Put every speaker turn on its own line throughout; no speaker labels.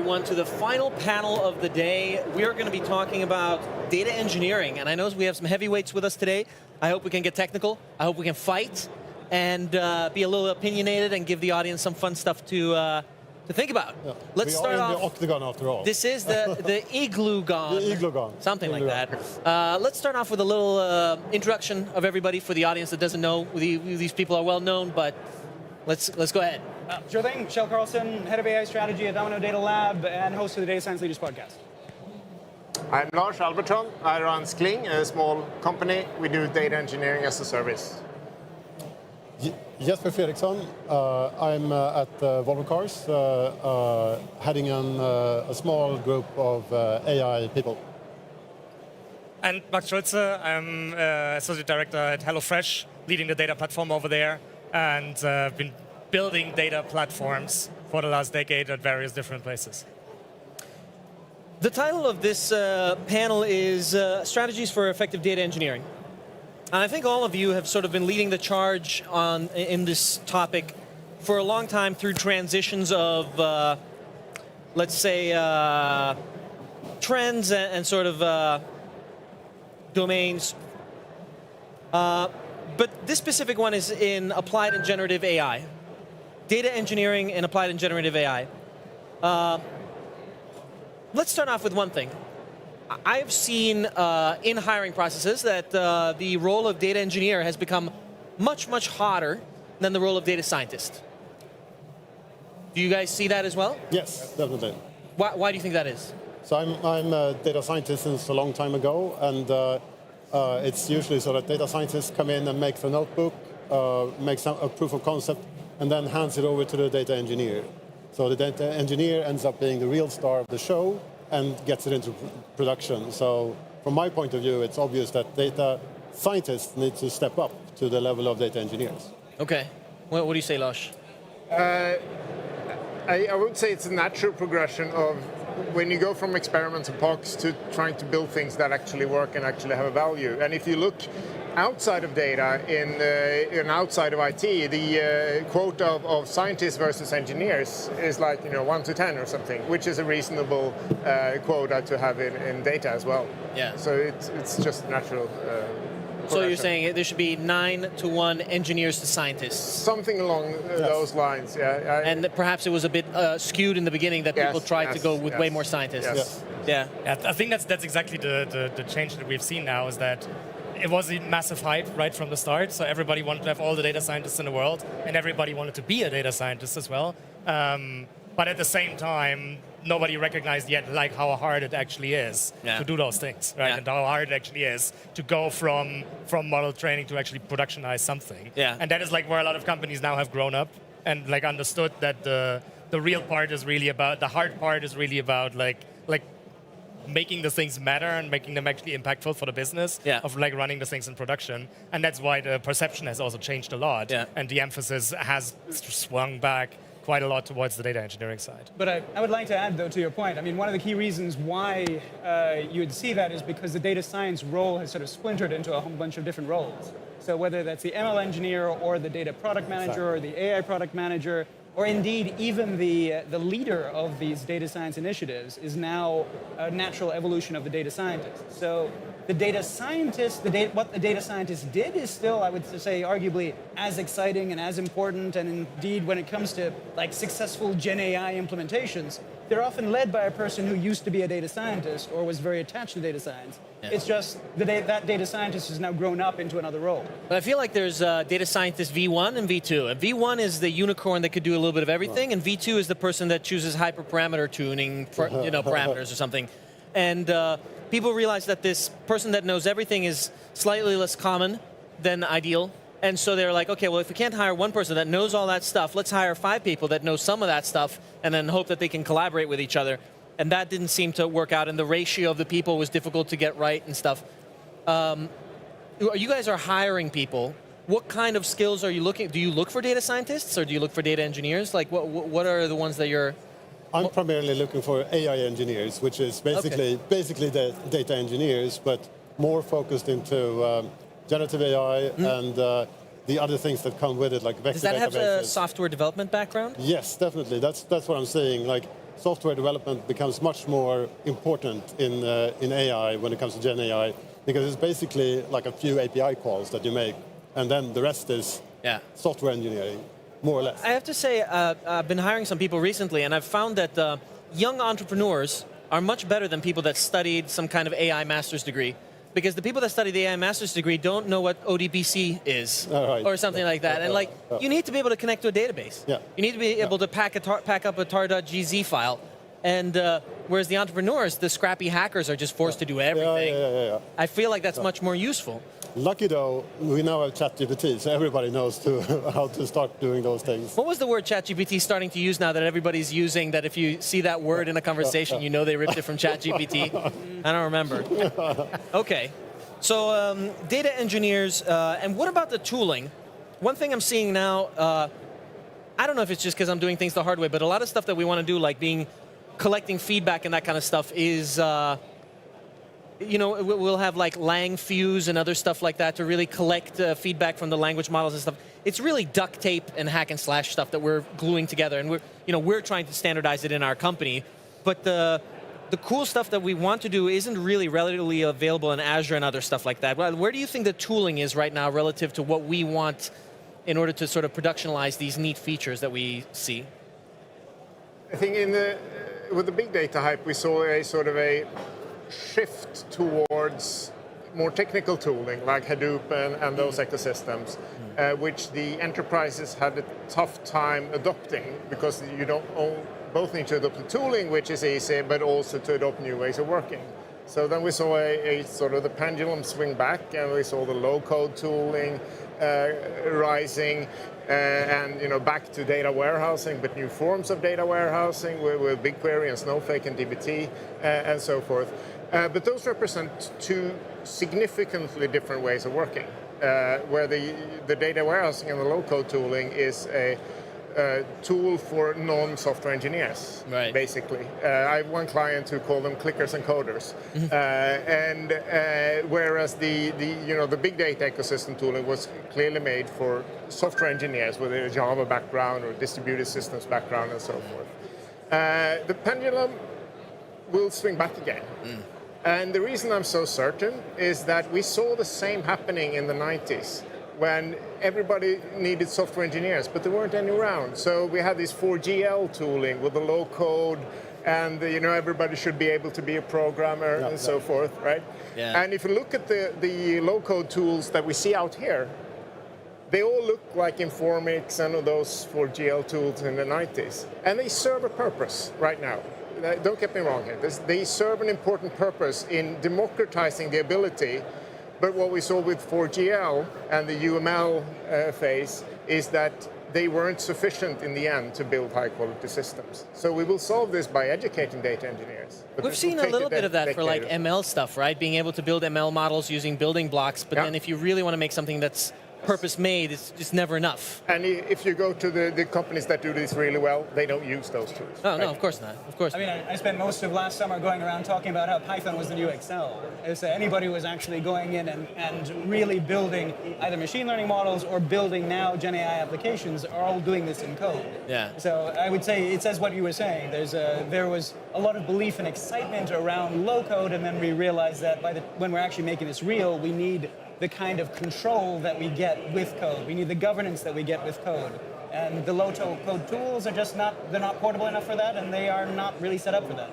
everyone, to the final panel of the day. We are going to be talking about data engineering, and I know we have some heavyweights with us today. I hope we can get technical. I hope we can fight and be a little opinionated and give the audience some fun stuff to think about.
Yeah.
Let's start off.
The Octagon, after all.
This is the Igloo-gon.
The Igloo-gon.
Something like that. Let's start off with a little introduction of everybody for the audience that doesn't know who these people are well known, but let's go ahead.
Sure thing. Kjell Carlsson, head of AI strategy at Domino Data Lab and host of the Data Science Leaders podcast.
I'm Lars Albertsson. I run Scling, a small company. We do data engineering as a service.
Jesper Fredriksson. I'm at Volvo Cars, heading a small group of AI people.
And Max Schultze. I'm associate director at HelloFresh, leading the data platform over there, and been building data platforms for the last decade at various different places.
The title of this panel is Strategies for Effective Data Engineering. And I think all of you have sort of been leading the charge in this topic for a long time through transitions of, let's say, trends and sort of domains. But this specific one is in applied and generative AI. Data engineering and applied and generative AI. Let's start off with one thing. I've seen in hiring processes that the role of data engineer has become much, much hotter than the role of data scientist. Do you guys see that as well?
Yes, definitely.
Why do you think that is?
So I'm a data scientist since a long time ago, and it's usually so that data scientists come in and make a notebook, makes a proof of concept, and then hands it over to the data engineer. So the data engineer ends up being the real star of the show and gets it into production. So from my point of view, it's obvious that data scientists need to step up to the level of data engineers.
Okay. What do you say, Lars?
I would say it's a natural progression of when you go from experiments and POCs to trying to build things that actually work and actually have a value. And if you look outside of data and outside of IT, the quota of scientists versus engineers is like 1 to 10 or something, which is a reasonable quota to have in data as well.
Yeah.
So it's just natural.
So you're saying there should be 9 to 1 engineers to scientists?
Something along those lines, yeah.
And perhaps it was a bit skewed in the beginning that people tried to go with way more scientists.
Yes.
Yeah.
I think that's exactly the change that we've seen now, is that it was a massive hype right from the start. So everybody wanted to have all the data scientists in the world, and everybody wanted to be a data scientist as well. But at the same time, nobody recognized yet how hard it actually is to do those things, right? And how hard it actually is to go from model training to actually productionize something.
Yeah.
And that is where a lot of companies now have grown up and understood that the real part is really about, the hard part is really about making the things matter and making them actually impactful for the business of running the things in production. And that's why the perception has also changed a lot. Yeah. And the emphasis has swung back quite a lot towards the data engineering side.
But I would like to add, though, to your point, I mean, one of the key reasons why you would see that is because the data science role has sort of splintered into a whole bunch of different roles. So whether that's the ML engineer or the data product manager or the AI product manager, or indeed even the leader of these data science initiatives is now a natural evolution of the data scientist. So the data scientist, what the data scientist did is still, I would say, arguably as exciting and as important. And indeed, when it comes to successful Gen AI implementations, they're often led by a person who used to be a data scientist or was very attached to data science. Yeah. It's just that data scientist has now grown up into another role.
But I feel like there's data scientist V1 and V2. And V1 is the unicorn that could do a little bit of everything, and V2 is the person that chooses hyperparameter tuning, parameters or something. And people realize that this person that knows everything is slightly less common than ideal. And so they're like, okay, well, if we can't hire one person that knows all that stuff, let's hire 5 people that know some of that stuff and then hope that they can collaborate with each other. And that didn't seem to work out, and the ratio of the people was difficult to get right and stuff. You guys are hiring people. What kind of skills are you looking? Do you look for data scientists or do you look for data engineers? What are the ones that you're...
I'm primarily looking for AI engineers, which is basically the data engineers, but more focused into generative AI and the other things that come with it, like vector databases.
Does that have a software development background?
Yes, definitely. That's what I'm saying. software development becomes much more important in AI when it comes to Gen AI, because it's basically like a few API calls that you make, and then the rest is software engineering, more or less.
I have to say, I've been hiring some people recently, and I've found that young entrepreneurs are much better than people that studied some kind of AI master's degree. Because the people that study the AI master's degree don't know what ODBC is, or something like that. And like, you need to be able to connect to a database.
Yeah.
You need to be able to pack up a tar.gz file. And whereas the entrepreneurs, the scrappy hackers, are just forced to do everything. I feel like that's much more useful.
Lucky though, we now have ChatGPT, so everybody knows how to start doing those things.
What was the word ChatGPT starting to use now that everybody's using, that if you see that word in a conversation, you know they ripped it from ChatGPT? I don't remember. Okay, so data engineers, and what about the tooling? One thing I'm seeing now, I don't know if it's just because I'm doing things the hard way, but a lot of stuff that we want to do, like collecting feedback and that kind of stuff is, we'll have like Lang Fuse and other stuff like that to really collect feedback from the language models and stuff. It's really duct tape and hack and slash stuff that we're gluing together, and we're trying to standardize it in our company. But the cool stuff that we want to do isn't really readily available in Azure and other stuff like that. Where do you think the tooling is right now relative to what we want in order to sort of productionalize these neat features that we see?
I think with the big data hype, we saw a sort of a shift towards more technical tooling like Hadoop and those ecosystems, which the enterprises had a tough time adopting, because you don't both need to adopt the tooling, which is easy, but also to adopt new ways of working. So then we saw a sort of the pendulum swing back, and we saw the low-code tooling rising, and back to data warehousing, but new forms of data warehousing with BigQuery and Snowflake and dbt and so forth. But those represent two significantly different ways of working, where the data warehousing and the low-code tooling is a tool for non-software engineers, basically. I have one client who called them clickers and coders, and whereas the big data ecosystem tooling was clearly made for software engineers with a Java background or distributed systems background and so forth. The pendulum will swing back again. And the reason I'm so certain is that we saw the same happening in the 90s, when everybody needed software engineers, but there weren't any around. So we had this 4GL tooling with the low code, and everybody should be able to be a programmer and so forth, right?
Yeah.
And if you look at the low code tools that we see out here, they all look like Informix and those 4GL tools in the 90s, and they serve a purpose right now. Don't get me wrong here. They serve an important purpose in democratizing the ability. But what we saw with 4GL and the UML phase is that they weren't sufficient in the end to build high-quality systems. So we will solve this by educating data engineers.
We've seen a little bit of that for like ML stuff, right? Being able to build ML models using building blocks, but then if you really want to make something that's purpose-made, it's just never enough.
And if you go to the companies that do this really well, they don't use those tools.
Oh,
right?
no, of course not. Of course.
I mean, I spent most of last summer going around talking about how Python was the new Excel. So anybody who was actually going in and really building either machine learning models or building now Gen AI applications are all doing this in code.
Yeah.
So I would say it says what you were saying. There was a lot of belief and excitement around low code, and then we realized that when we're actually making this real, we need the kind of control that we get with code. We need the governance that we get with code. And the low-code tools are just they're not portable enough for that, and they are not really set up for that.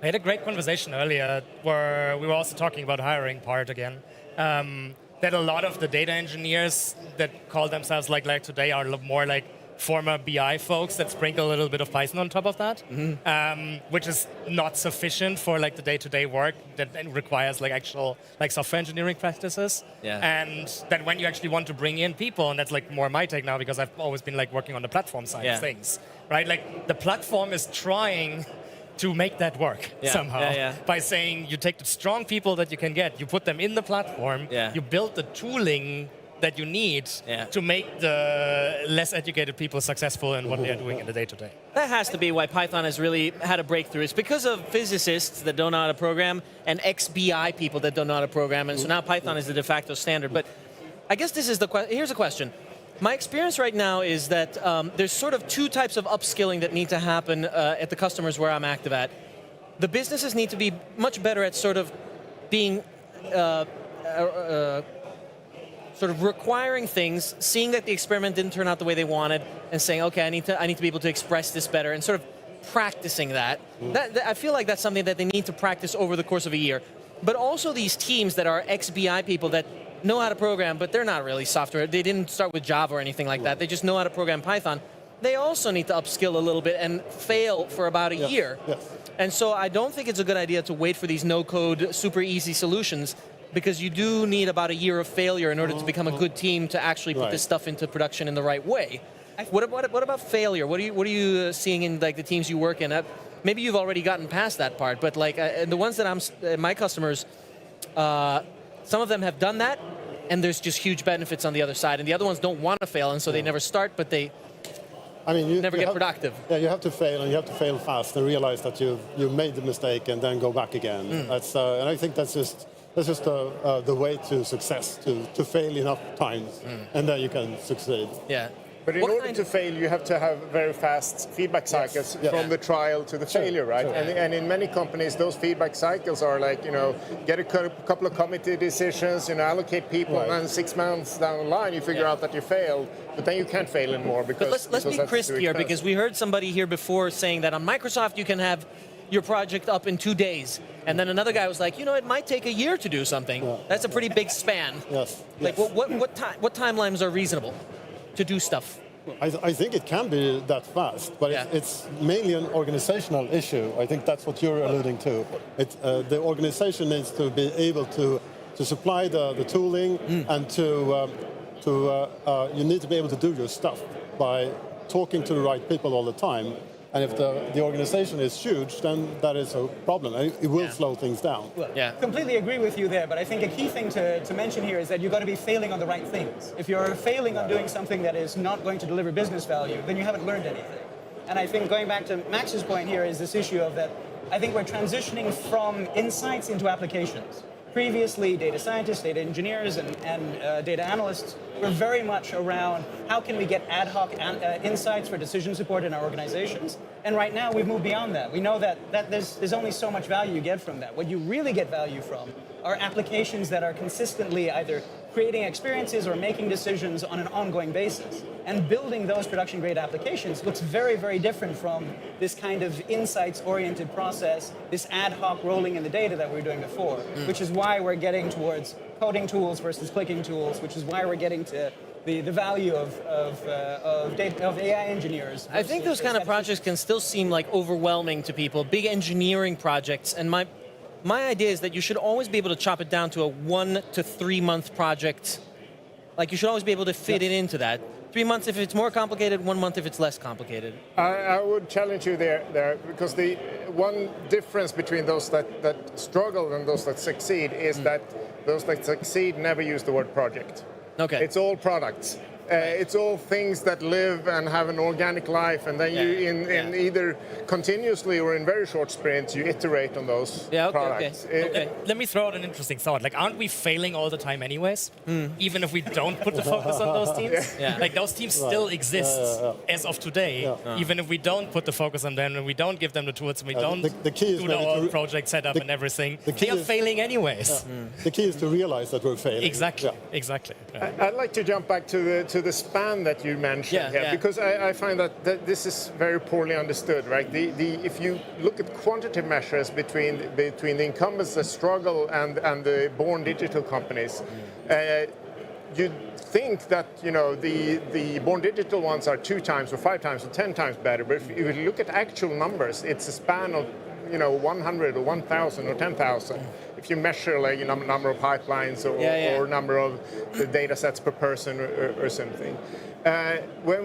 I had a great conversation earlier where we were also talking about hiring part again. That a lot of the data engineers that call themselves like today are more like former BI folks that sprinkle a little bit of Python on top of that, which is not sufficient for like the day-to-day work that requires like actual like software engineering practices.
Yeah.
And that when you actually want to bring in people, and that's like more my take now because I've always been like working on the platform side of things, right? Like the platform is trying to make that work somehow by saying you take the strong people that you can get, you put them in the platform, you build the tooling that you need to make the less educated people successful in what they're doing in the day-to-day.
That has to be why Python has really had a breakthrough. It's because of physicists that don't know how to program and ex-BI people that don't know how to program, and so now Python is the de facto standard. But I guess this is here's a question. My experience right now is that there's sort of two types of upskilling that need to happen at the customers where I'm active at. The businesses need to be much better at sort of being sort of requiring things, seeing that the experiment didn't turn out the way they wanted, and saying, okay, I need to be able to express this better, and sort of practicing that. I feel like that's something that they need to practice over the course of a year. But also these teams that are ex-BI people that know how to program, but they're not really software. They didn't start with Java or anything like that. They just know how to program Python. They also need to upskill a little bit and fail for about a year.
Yes.
And so I don't think it's a good idea to wait for these no-code, super easy solutions, because you do need about a year of failure in order to become a good team to actually put this stuff into production in the right way. What about failure? What are you seeing in like the teams you work in? Maybe you've already gotten past that part, but like the ones that my customers, some of them have done that, and there's just huge benefits on the other side, and the other ones don't want to fail, and so they never start, but they never get productive.
Yeah, you have to fail, and you have to fail fast, and realize that you made the mistake, and then go back again. That's and I think that's just the way to success, to fail enough times, and then you can succeed.
Yeah.
But in order to fail, you have to have very fast feedback cycles from the trial to the failure, right?
Sure.
And in many companies, those feedback cycles are like, get a couple of committee decisions, allocate people, and then 6 months down the line, you figure out that you failed, but then you can't fail anymore because.
But let's be crisp here, because we heard somebody here before saying that on Microsoft you can have your project up in 2 days, and then another guy was like, it might take a year to do something. Yeah. That's a pretty big span.
Yes.
Like, what timelines are reasonable to do stuff?
I think it can be that fast, but it's mainly an organizational issue. I think that's what you're alluding to. The organization needs to be able to supply the tooling, and you need to be able to do your stuff by talking to the right people all the time. And if the organization is huge, then that is a problem. It will slow things down.
Well, completely agree with you there, but I think a key thing to mention here is that you've got to be failing on the right things. If you're failing on doing something that is not going to deliver business value, then you haven't learned anything. And I think going back to Max's point here is this issue of that I think we're transitioning from insights into applications. Previously, data scientists, data engineers, and data analysts were very much around how can we get ad hoc insights for decision support in our organizations. And right now, we've moved beyond that. We know that there's only so much value you get from that. What you really get value from are applications that are consistently either creating experiences or making decisions on an ongoing basis. And building those production-grade applications looks very, very different from this kind of insights-oriented process, this ad hoc rolling in the data that we were doing before, which is why we're getting towards coding tools versus clicking tools, which is why we're getting to the value of AI engineers.
I think those kind of projects can still seem like overwhelming to people, big engineering projects, and my idea is that you should always be able to chop it down to a 1 to 3 month project. Like, you should always be able to fit it into that. 3 months if it's more complicated, 1 month if it's less complicated.
I would challenge you there because the one difference between those that struggle and those that succeed is that those that succeed never use the word project.
Okay.
It's all products. It's all things that live and have an organic life, and then in either continuously or in very short sprints, you iterate on those products.
Okay.
Let me throw out an interesting thought. Like, aren't we failing all the time anyways? Even if we don't put the focus on those teams? Like, those teams still exist as of today, even if we don't put the focus on them and we don't give them the tools and we don't do the whole project setup and everything. They are failing anyways.
The key is to realize that we're failing.
Exactly. Exactly.
I'd like to jump back to the span that you mentioned here, because I find that this is very poorly understood, right? If you look at quantitative measures between the incumbents that struggle and the born digital companies, you'd think that the born digital ones are 2 times or 5 times or 10 times better, but if you look at actual numbers, it's a span of 100 or 1,000 or 10,000. If you measure like number of pipelines or number of the data sets per person or something. When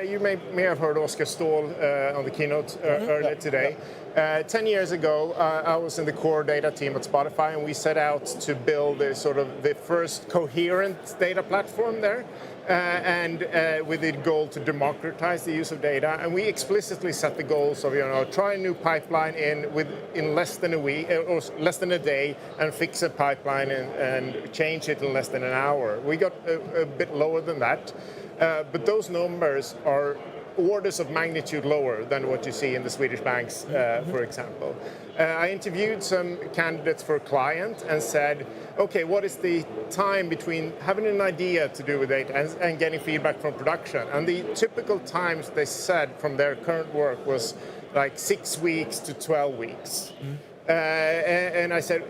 you may have heard Oscar Ståhl on the keynote earlier today. 10 years ago, I was in the core data team at Spotify, and we set out to build the first coherent data platform there, and with the goal to democratize the use of data. And we explicitly set the goals of, try a new pipeline in less than a week or less than a day, and fix a pipeline and change it in less than an hour. We got a bit lower than that, but those numbers are orders of magnitude lower than what you see in the Swedish banks, for example. I interviewed some candidates for a client and said, okay, what is the time between having an idea to do with data and getting feedback from production? And the typical times they said from their current work was like 6 weeks to 12 weeks. And I said,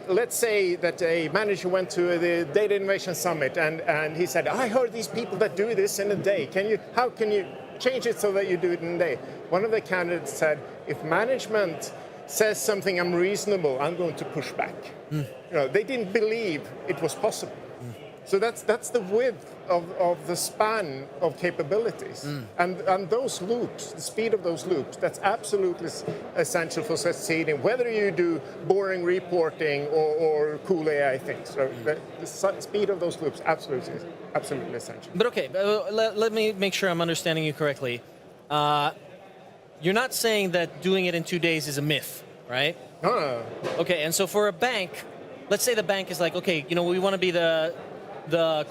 let's say that a manager went to the Data Innovation Summit and he said, I heard these people that do this in a day. How can you change it so that you do it in a day? One of the candidates said, if management says something unreasonable, I'm going to push back. They didn't believe it was possible. So that's the width of the span of capabilities. And those loops, the speed of those loops, that's absolutely essential for succeeding, whether you do boring reporting or cool AI things. So the speed of those loops, absolutely essential.
But okay, let me make sure I'm understanding you correctly. You're not saying that doing it in 2 days is a myth, right?
No.
Okay, and so for a bank, let's say the bank is like, okay, we want to be the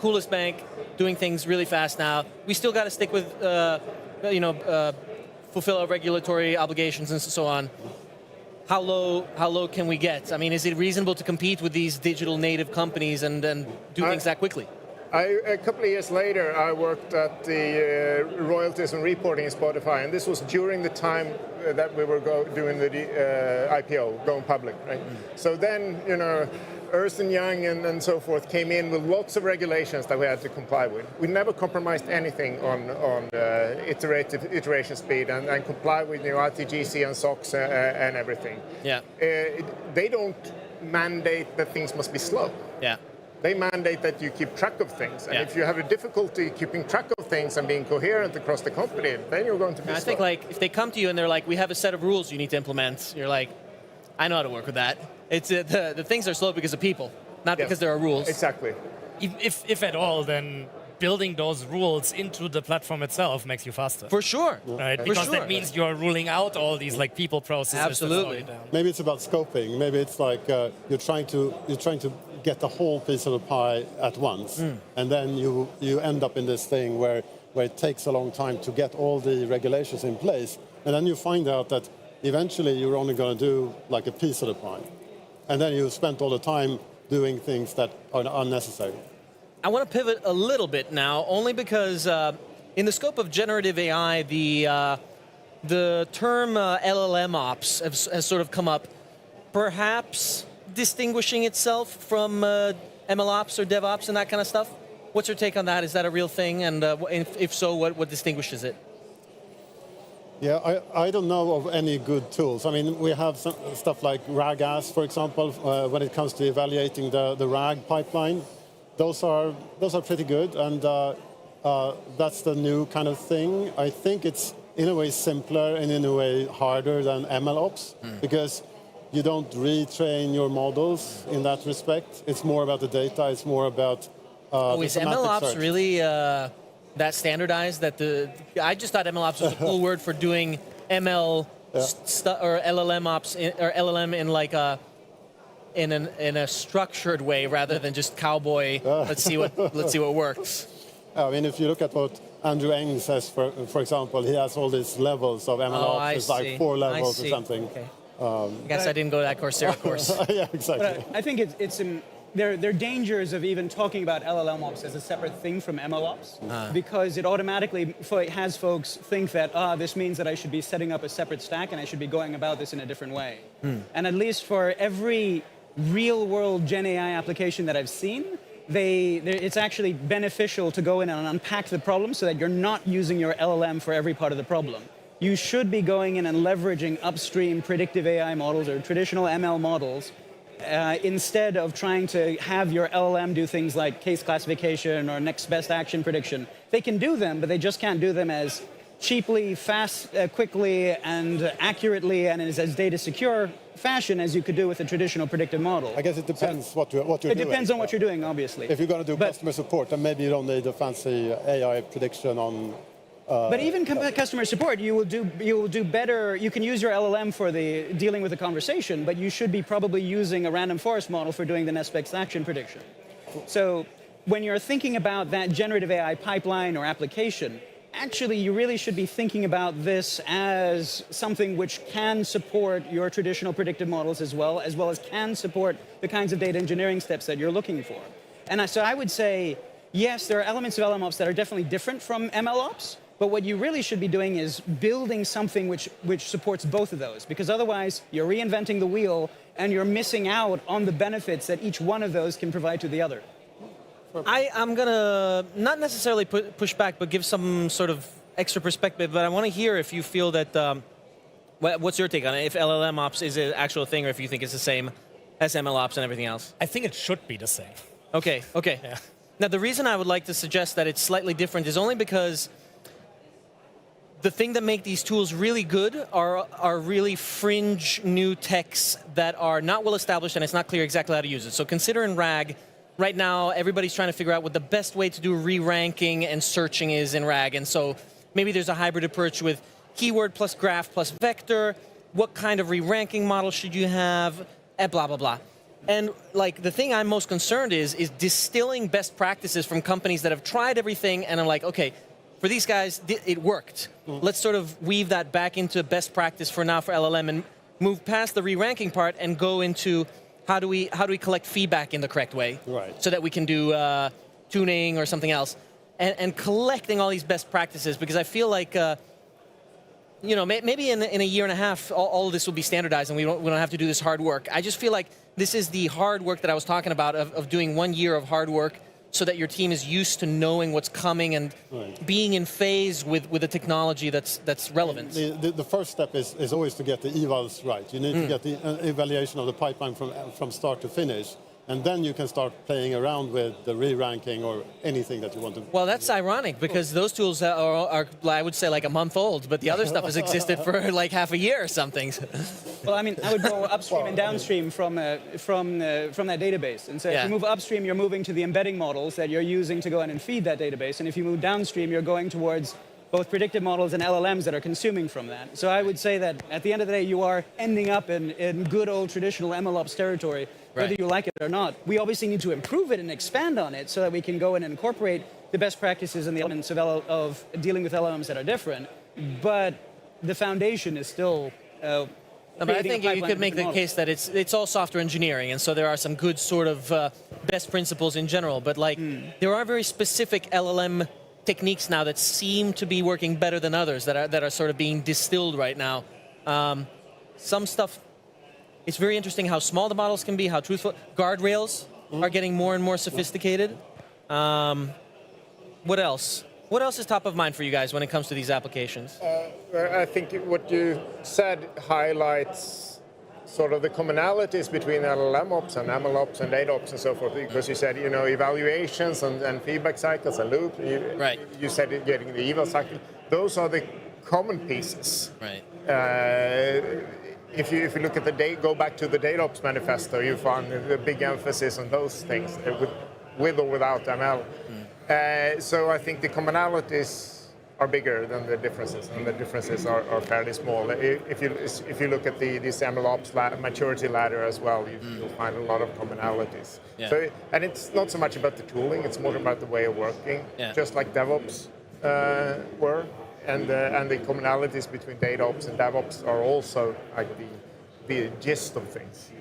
coolest bank, doing things really fast now. We still got to stick with, fulfill our regulatory obligations and so on. How low can we get? I mean, is it reasonable to compete with these digital native companies and do things that quickly?
A couple of years later, I worked at the royalties and reporting in Spotify, and this was during the time that we were doing the IPO, going public, right? So then, Ernst & Young and so forth came in with lots of regulations that we had to comply with. We never compromised anything on iteration speed and comply with RTGC and SOX and everything.
Yeah.
They don't mandate that things must be slow.
Yeah.
They mandate that you keep track of things. And if you have a difficulty keeping track of things and being coherent across the company, then you're going to be slow.
I think if they come to you and they're like, we have a set of rules you need to implement, you're like, I know how to work with that. It's the things are slow because of people, not because there are rules.
Exactly.
If at all, then building those rules into the platform itself makes you faster.
For sure.
Right? Because that means you're ruling out all these people processes.
Absolutely.
Maybe it's about scoping. Maybe it's like you're trying to get the whole piece of the pie at once, and then you end up in this thing where it takes a long time to get all the regulations in place, and then you find out that eventually you're only going to do like a piece of the pie, and then you spent all the time doing things that are unnecessary.
I want to pivot a little bit now, only because in the scope of generative AI, the term LLM ops has sort of come up, perhaps distinguishing itself from ML ops or DevOps and that kind of stuff. What's your take on that? Is that a real thing? And if so, what distinguishes it?
Yeah, I don't know of any good tools. I mean, we have some stuff like RAG-AS, for example, when it comes to evaluating the RAG pipeline. Those are pretty good, and that's the new kind of thing. I think it's in a way simpler and in a way harder than MLOps, because you don't retrain your models in that respect. It's more about the data. It's more about
is MLOps really that standardized? I just thought MLOps was a cool word for doing ML or LLM ops or LLM in like a in a structured way rather than just cowboy. Let's see what works.
I mean, if you look at what Andrew Ng says, for example, he has all these levels of MLOps. It's like 4 levels or something.
Okay. I guess I didn't go to that Coursera course.
Yeah, exactly.
But I think there are dangers of even talking about LLM ops as a separate thing from ML ops, because it automatically has folks think that this means that I should be setting up a separate stack and I should be going about this in a different way. And at least for every real-world Gen AI application that I've seen, it's actually beneficial to go in and unpack the problem so that you're not using your LLM for every part of the problem. You should be going in and leveraging upstream predictive AI models or traditional ML models instead of trying to have your LLM do things like case classification or next best action prediction. They can do them, but they just can't do them as cheaply, fast, quickly, and accurately, and in as data secure fashion as you could do with a traditional predictive model.
I guess it depends what you're doing.
It depends on what you're doing, obviously.
If you're going to do customer support, then maybe you don't need a fancy AI prediction on.
But even customer support, you will do better. You can use your LLM for the dealing with the conversation, but you should be probably using a random forest model for doing the next best action prediction. So when you're thinking about that generative AI pipeline or application, actually you really should be thinking about this as something which can support your traditional predictive models as well as can support the kinds of data engineering steps that you're looking for. And so I would say, yes, there are elements of LMOps that are definitely different from MLOps. But what you really should be doing is building something which supports both of those, because otherwise you're reinventing the wheel and you're missing out on the benefits that each one of those can provide to the other.
I'm going to not necessarily push back, but give some sort of extra perspective. But I want to hear if you feel that, what's your take on it? If LLM ops is an actual thing or if you think it's the same as ML ops and everything else?
I think it should be the same.
Okay.
Yeah.
Now, the reason I would like to suggest that it's slightly different is only because the thing that make these tools really good are really fringe new techs that are not well established and it's not clear exactly how to use it. So consider in RAG, right now everybody's trying to figure out what the best way to do re-ranking and searching is in RAG. And so maybe there's a hybrid approach with keyword plus graph plus vector. What kind of re-ranking model should you have? And blah, blah, blah. And like the thing I'm most concerned is distilling best practices from companies that have tried everything and I'm like, okay, for these guys, it worked. Let's sort of weave that back into best practice for now for LLM and move past the re-ranking part and go into how do we collect feedback in the correct way,
right,
so that we can do tuning or something else, and collecting all these best practices, because I feel like maybe in a year and a half all of this will be standardized and we don't have to do this hard work. I just feel like this is the hard work that I was talking about of doing 1 year of hard work, so that your team is used to knowing what's coming and being in phase with the technology that's relevant.
The first step is always to get the evals right. You need to get the evaluation of the pipeline from start to finish. And then you can start playing around with the re-ranking or anything that you want to.
Well, that's ironic because those tools are, I would say, like a month old, but the other stuff has existed for like half a year or something.
Well, I mean, I would go upstream and downstream from that database. And so if you move upstream, you're moving to the embedding models that you're using to go in and feed that database. And if you move downstream, you're going towards both predictive models and LLMs that are consuming from that. So I would say that at the end of the day, you are ending up in good old traditional MLOps territory, whether you like it or not. We obviously need to improve it and expand on it so that we can go in and incorporate the best practices and the elements of dealing with LLMs that are different. But the foundation is still
but I think you could make the case that it's all software engineering, and so there are some good sort of best principles in general. But like there are very specific LLM techniques now that seem to be working better than others that are sort of being distilled right now. Some stuff, it's very interesting how small the models can be, how truthful. Guardrails are getting more and more sophisticated. What else? What else is top of mind for you guys when it comes to these applications?
I think what you said highlights sort of the commonalities between LLM ops and ML ops and data ops and so forth, because you said, evaluations and feedback cycles and loop. You said getting the eval cycle. Those are the common pieces.
Right.
If you look at go back to the data ops manifesto, you find a big emphasis on those things with or without ML. So I think the commonalities are bigger than the differences, and the differences are fairly small. If you look at this MLOps maturity ladder as well, you'll find a lot of commonalities.
Yeah.
So, and it's not so much about the tooling; it's more about the way of working.
Yeah.
Just like DevOps were, and the commonalities between DataOps and DevOps are also like the gist of things.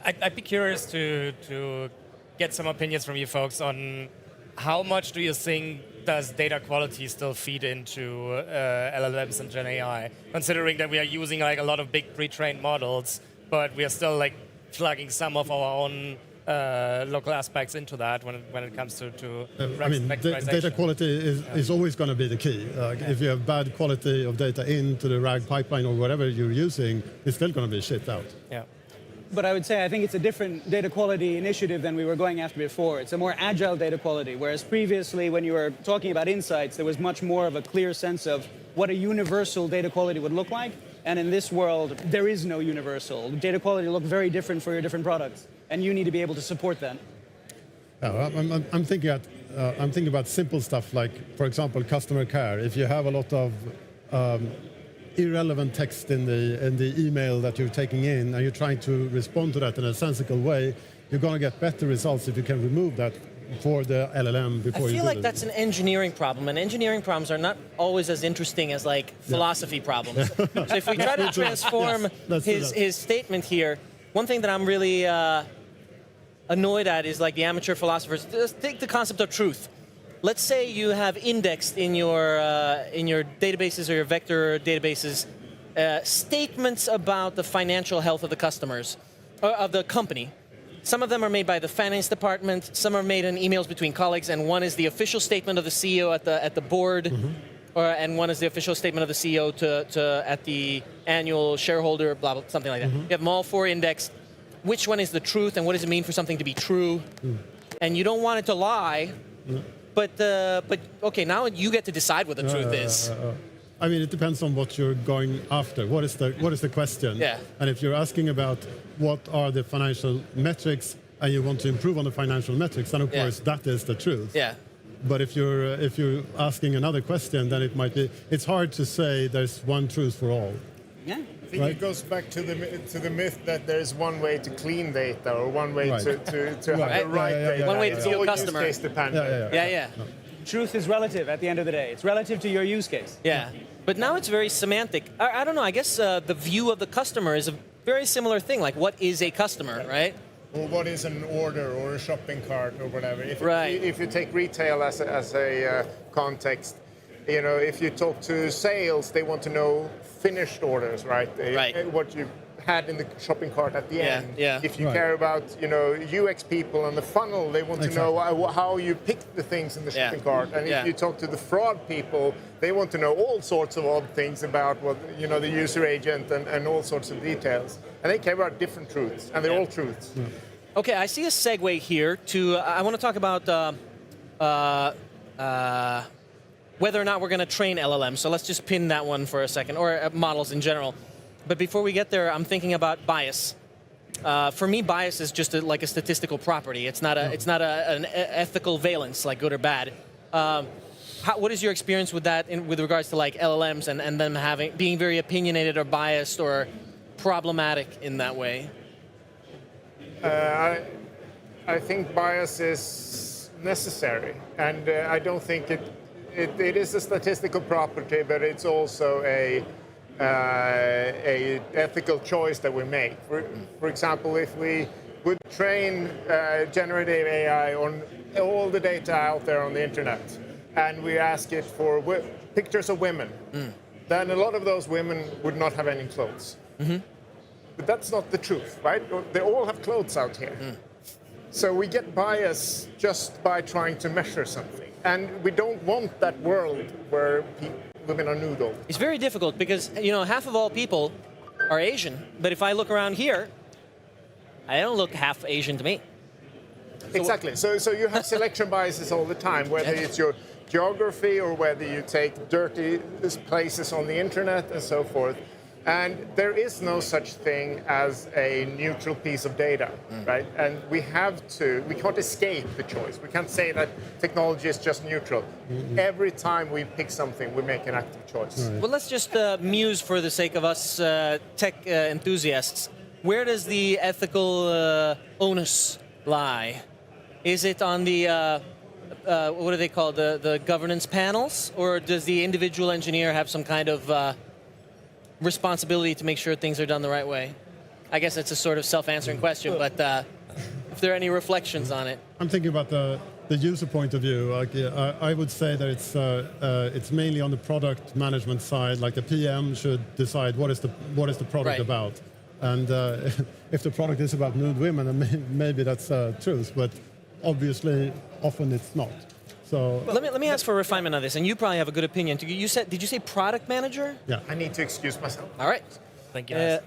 I'd be curious to get some opinions from you folks on how much do you think does data quality still feed into LLMs and Gen AI, considering that we are using like a lot of big pre-trained models, but we are still like plugging some of our own local aspects into that when it comes to
data quality is always going to be the key. If you have bad quality of data into the RAG pipeline or whatever you're using, it's still going to be shit out.
Yeah.
But I would say I think it's a different data quality initiative than we were going after before. It's a more agile data quality, whereas previously when you were talking about insights, there was much more of a clear sense of what a universal data quality would look like. And in this world, there is no universal. Data quality look very different for your different products, and you need to be able to support that.
I'm thinking about simple stuff like, for example, customer care. If you have a lot of irrelevant text in the email that you're taking in, and you're trying to respond to that in a sensible way, you're going to get better results if you can remove that for the LLM before you do
I feel like that's an engineering problem, and engineering problems are not always as interesting as like philosophy problems. So if we try to transform his statement here, one thing that I'm really annoyed at is like the amateur philosophers. Just take the concept of truth. Let's say you have indexed in your databases or your vector databases statements about the financial health of the customers, or of the company. Some of them are made by the finance department, some are made in emails between colleagues, and one is the official statement of the CEO at the board, and one is the official statement of the CEO at the annual shareholder, blah, blah, something like that. You have them all four indexed. Which one is the truth, and what does it mean for something to be true? And you don't want it to lie, but okay, now you get to decide what the truth is.
I mean, it depends on what you're going after. What is the question?
Yeah.
And if you're asking about what are the financial metrics and you want to improve on the financial metrics, then of course that is the truth.
Yeah.
But if you're asking another question, then it might be. It's hard to say there's one truth for all.
Yeah.
I think it goes back to the myth that there's one way to clean data or one way to have the right data.
One way to
it's
see your
all
customer.
use case dependent.
Yeah.
Truth is relative at the end of the day. It's relative to your use case.
Yeah. But now it's very semantic. I don't know. I guess the view of the customer is a very similar thing. Like, what is a customer, right?
Or what is an order or a shopping cart or whatever.
Right.
If you take retail as a context, you know, if you talk to sales, they want to know finished orders, right? What you had in the shopping cart at the end.
Yeah.
If you care about, you know, UX people on the funnel, they want to know how you pick the things in the shopping cart. And if you talk to the fraud people, they want to know all sorts of odd things about what, you know, the user agent and all sorts of details. And they care about different truths, and they're all truths.
Okay, I see a segue here to, I want to talk about whether or not we're going to train LLMs. So let's just pin that one for a second, or models in general. But before we get there, I'm thinking about bias. For me, bias is just like a statistical property. It's not an ethical valence, like good or bad. What is your experience with that with regards to like LLMs and them being very opinionated or biased or problematic in that way?
I think bias is necessary, and I don't think it is a statistical property, but it's also a ethical choice that we make. For example, if we would train generative AI on all the data out there on the internet, and we ask it for pictures of women, then a lot of those women would not have any clothes. But that's not the truth, right? They all have clothes out here. So we get bias just by trying to measure something. And we don't want that world where women are nude all the time.
It's very difficult because, you know, half of all people are Asian. But if I look around here, I don't look half Asian to me.
Exactly. So you have selection biases all the time, whether it's your geography or whether you take dirty places on the internet and so forth. And there is no such thing as a neutral piece of data, right? And we can't escape the choice. We can't say that technology is just neutral. Every time we pick something, we make an active choice.
Well, let's just muse for the sake of us tech enthusiasts. Where does the ethical onus lie? Is it on the, what do they call, the governance panels? Or does the individual engineer have some kind of responsibility to make sure things are done the right way? I guess it's a sort of self-answering question, but if there are any reflections on it.
I'm thinking about the user point of view. Like, I would say that it's mainly on the product management side. Like the PM should decide what is the product about, and if the product is about nude women, then maybe that's truth. But obviously, often it's not. So
let me ask for refinement on this, and you probably have a good opinion. Did you say product manager?
Yeah.
I need to excuse myself.
All right.
Thank you.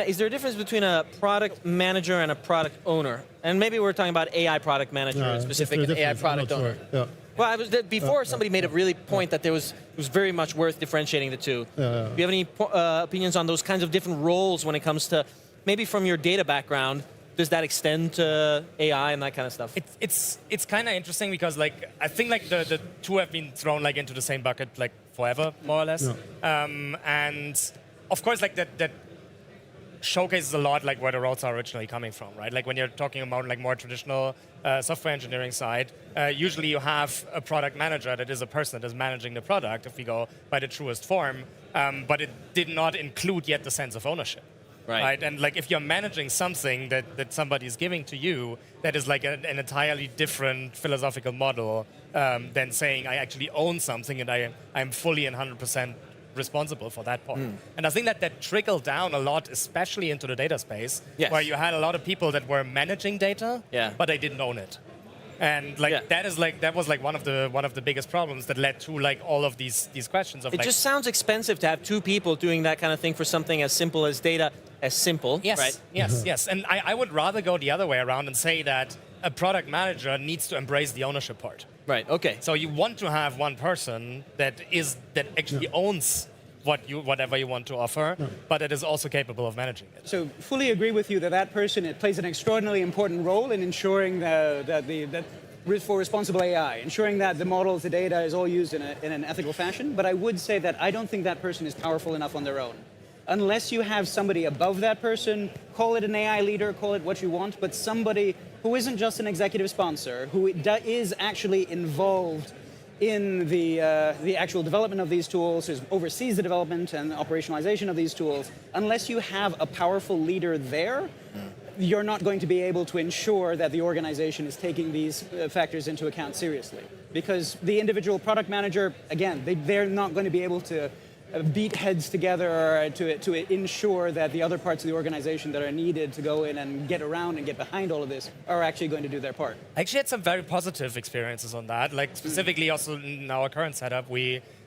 is there a difference between a product manager and a product owner? And maybe we're talking about AI product manager specific and AI product owner.
Yeah.
Well, before somebody made a really point that it was very much worth differentiating the two. Do you have any opinions on those kinds of different roles when it comes to, maybe from your data background, does that extend to AI and that kind of stuff?
It's kind of interesting because I think the two have been thrown into the same bucket forever, more or less. Yeah. And of course that showcases a lot where the roles are originally coming from, right? When you're talking about more traditional software engineering side, usually you have a product manager that is a person that is managing the product, if we go by the truest form, but it did not include yet the sense of ownership. Right? And if you're managing something that somebody is giving to you, that is an entirely different philosophical model than saying I actually own something and I'm fully and 100% responsible for that part. And I think that trickled down a lot, especially into the data space, where you had a lot of people that were managing data, but they didn't own it. And that was one of the biggest problems that led to all of these questions of
it just sounds expensive to have two people doing that kind of thing for something as simple as data,
yes,
right?
Yes. And I would rather go the other way around and say that a product manager needs to embrace the ownership part.
Right, okay.
So you want to have one person that actually owns whatever you want to offer, but it is also capable of managing it.
So fully agree with you that person, it plays an extraordinarily important role in ensuring that for responsible AI, ensuring that the models, the data is all used in an ethical fashion. But I would say that I don't think that person is powerful enough on their own. Unless you have somebody above that person, call it an AI leader, call it what you want, but somebody who isn't just an executive sponsor, who is actually involved in the actual development of these tools, who oversees the development and operationalization of these tools, unless you have a powerful leader there, you're not going to be able to ensure that the organization is taking these factors into account seriously. Because the individual product manager, again, they're not going to be able to beat heads together to ensure that the other parts of the organization that are needed to go in and get around and get behind all of this are actually going to do their part.
I actually had some very positive experiences on that. Specifically also in our current setup,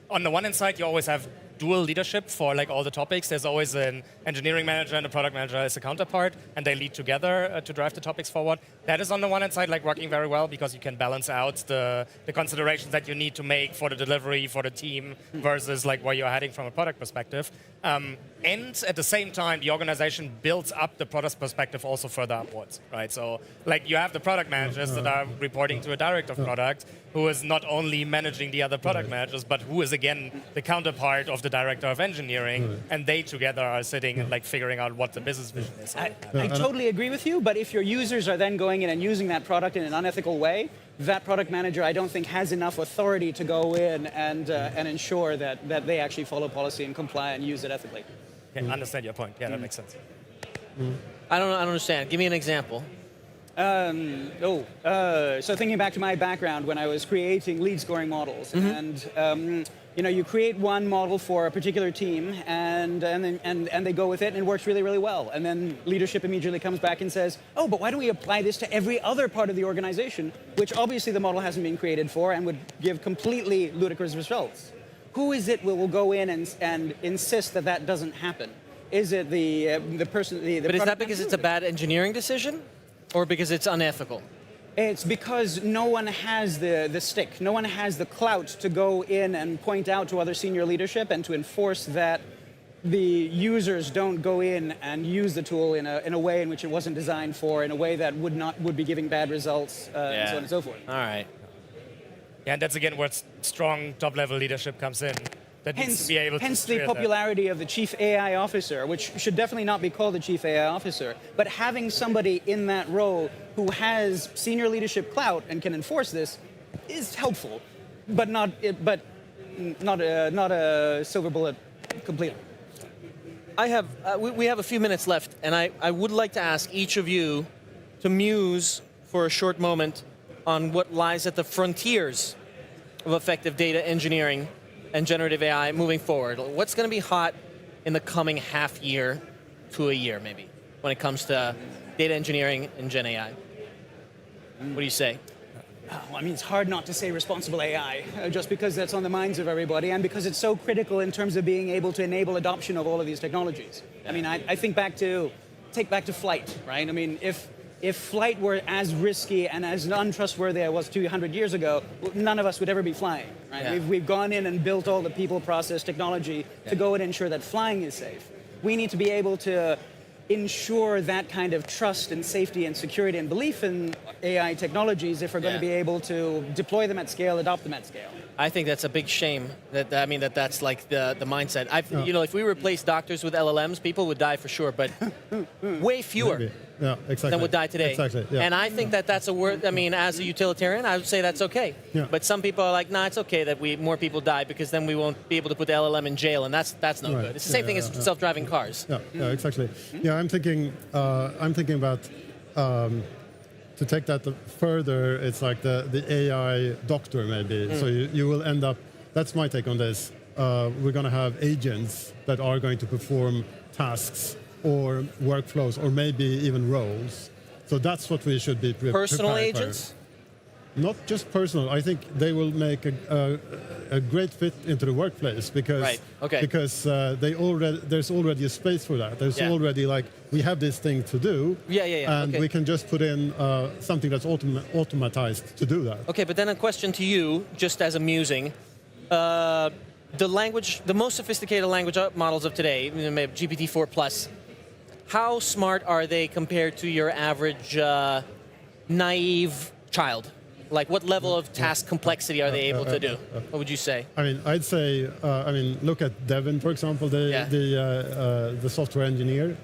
on the one hand side, you always have dual leadership for all the topics. There's always an engineering manager and a product manager as a counterpart, and they lead together to drive the topics forward. That is on the one hand side working very well because you can balance out the considerations that you need to make for the delivery, for the team, versus where you're heading from a product perspective. And at the same time, the organization builds up the product perspective also further upwards, right? So you have the product managers that are reporting to a director of product who is not only managing the other product managers, but who is again the counterpart of the director of engineering, and they together are sitting and figuring out what the business vision is.
I totally agree with you, but if your users are then going in and using that product in an unethical way, that product manager, I don't think, has enough authority to go in and ensure that they actually follow policy and comply and use it ethically.
Yeah, understand your point. Yeah, that makes sense.
I don't understand. Give me an example.
So thinking back to my background when I was creating lead scoring models, and you create one model for a particular team, and they go with it, and it works really, really well. And then leadership immediately comes back and says, "Oh, but why don't we apply this to every other part of the organization, which obviously the model hasn't been created for, and would give completely ludicrous results?" Who is it will go in and insist that doesn't happen? Is it the person?
But is that because it's a bad engineering decision, or because it's unethical?
It's because no one has the stick, no one has the clout to go in and point out to other senior leadership and to enforce that the users don't go in and use the tool in a way in which it wasn't designed for, in a way that would be giving bad results, and so on and so forth.
All right.
Yeah, and that's again where strong top-level leadership comes in. That needs to be able to
hence the popularity of the chief AI officer, which should definitely not be called the chief AI officer, but having somebody in that role who has senior leadership clout and can enforce this is helpful, but not a silver bullet completely.
We have a few minutes left, and I would like to ask each of you to muse for a short moment on what lies at the frontiers of effective data engineering and generative AI moving forward. What's going to be hot in the coming half year to a year, maybe, when it comes to data engineering and Gen AI? What do you say?
I mean, it's hard not to say responsible AI, just because that's on the minds of everybody and because it's so critical in terms of being able to enable adoption of all of these technologies. I mean, I think take back to flight, right? I mean, if flight were as risky and as untrustworthy as it was 200 years ago, none of us would ever be flying, right?
Yeah.
We've gone in and built all the people, process, technology to go and ensure that flying is safe. We need to be able to ensure that kind of trust and safety and security and belief in AI technologies if we're going to be able to deploy them at scale, adopt them at scale.
I think that's a big shame. That's like the mindset. If we replace doctors with LLMs, people would die for sure, but way fewer.
Maybe. Yeah, exactly.
Than would die today.
Exactly. Yeah.
And I think that's a word. I mean, as a utilitarian, I would say that's okay.
Yeah.
But some people are like, nah, it's okay that more people die because then we won't be able to put the LLM in jail, and that's no good. It's the same thing as self-driving cars.
Yeah, exactly. Yeah, I'm thinking about to take that further. It's like the AI doctor maybe. So you will end up. That's my take on this. We're going to have agents that are going to perform tasks or workflows or maybe even roles. So that's what we should be
Personal
prepared
agents?
For. Not just personal. I think they will make a great fit into the workplace because there's already a space for that. There's already we have this thing to do. And we can just put in something that's automatized to do that.
Okay, but then a question to you, just as amusing. The most sophisticated language models of today, GPT-4 plus, how smart are they compared to your average naive child? Like, what level of task complexity are they able to do? What would you say?
I mean, I'd say, look at Devin, for example, the software engineer.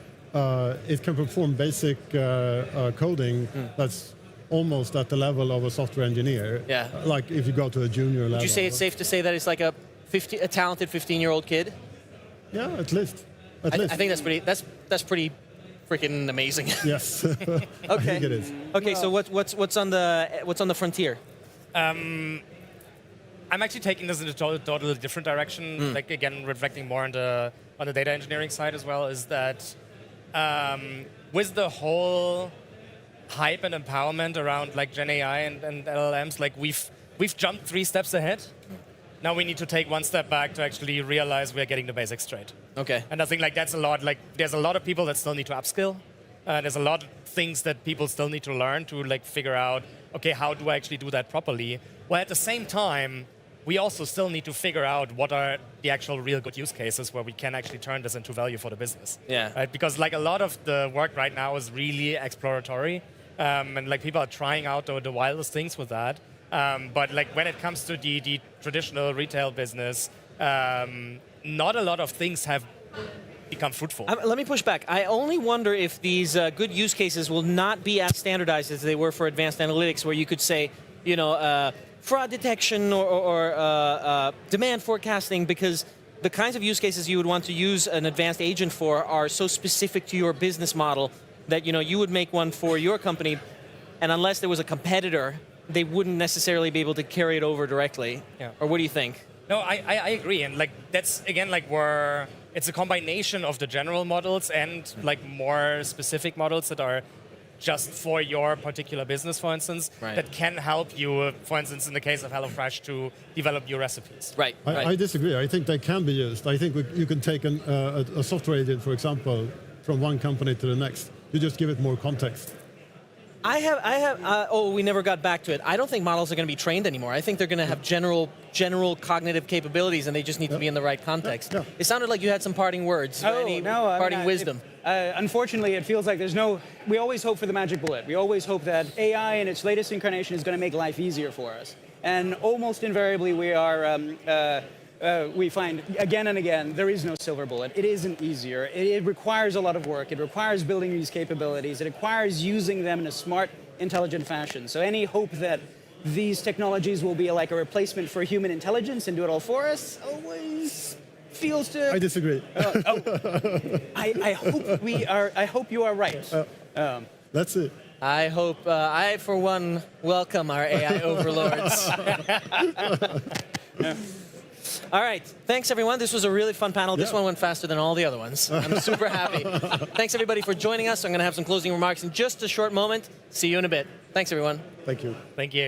It can perform basic coding that's almost at the level of a software engineer.
Yeah.
Like if you go to a junior level.
Would you say it's safe to say that it's like a talented 15-year-old kid?
Yeah, at least.
I think that's pretty freaking amazing.
Yes.
Okay.
I think it is.
Okay, so what's on the frontier?
I'm actually taking this in a totally different direction. Like again, reflecting more on the data engineering side as well. Is that with the whole hype and empowerment around like Gen AI and LLMs, like we've jumped 3 steps ahead. Now we need to take 1 step back to actually realize we're getting the basics straight.
Okay.
And I think like that's a lot. Like there's a lot of people that still need to upskill. There's a lot of things that people still need to learn to like figure out, okay, how do I actually do that properly? Well, at the same time, we also still need to figure out what are the actual real good use cases where we can actually turn this into value for the business.
Yeah.
Right? Because like a lot of the work right now is really exploratory. And like people are trying out the wildest things with that. But like when it comes to the traditional retail business, not a lot of things have become fruitful.
Let me push back. I only wonder if these good use cases will not be as standardized as they were for advanced analytics, where you could say, fraud detection or demand forecasting, because the kinds of use cases you would want to use an advanced agent for are so specific to your business model that you would make one for your company, and unless there was a competitor, they wouldn't necessarily be able to carry it over directly.
Yeah.
Or what do you think?
No, I agree, and like that's again like where it's a combination of the general models and like more specific models that are just for your particular business, for instance, that can help you, for instance, in the case of HelloFresh, to develop your recipes.
Right.
I disagree. I think they can be used. I think you can take a software agent, for example, from one company to the next. You just give it more context.
We never got back to it. I don't think models are going to be trained anymore. I think they're going to have general cognitive capabilities, and they just need to be in the right context.
Yeah.
It sounded like you had some parting words. Parting wisdom.
Unfortunately, it feels like we always hope for the magic bullet. We always hope that AI in its latest incarnation is going to make life easier for us. And almost invariably, we find again and again, there is no silver bullet. It isn't easier. It requires a lot of work. It requires building these capabilities. It requires using them in a smart, intelligent fashion. So any hope that these technologies will be like a replacement for human intelligence and do it all for us always feels to...
I disagree.
I hope you are right.
That's it.
I hope, I for one, welcome our AI overlords. All right. Thanks, everyone. This was a really fun panel. This one went faster than all the other ones. I'm super happy. Thanks, everybody, for joining us. I'm going to have some closing remarks in just a short moment. See you in a bit. Thanks, everyone.
Thank you.
Thank you.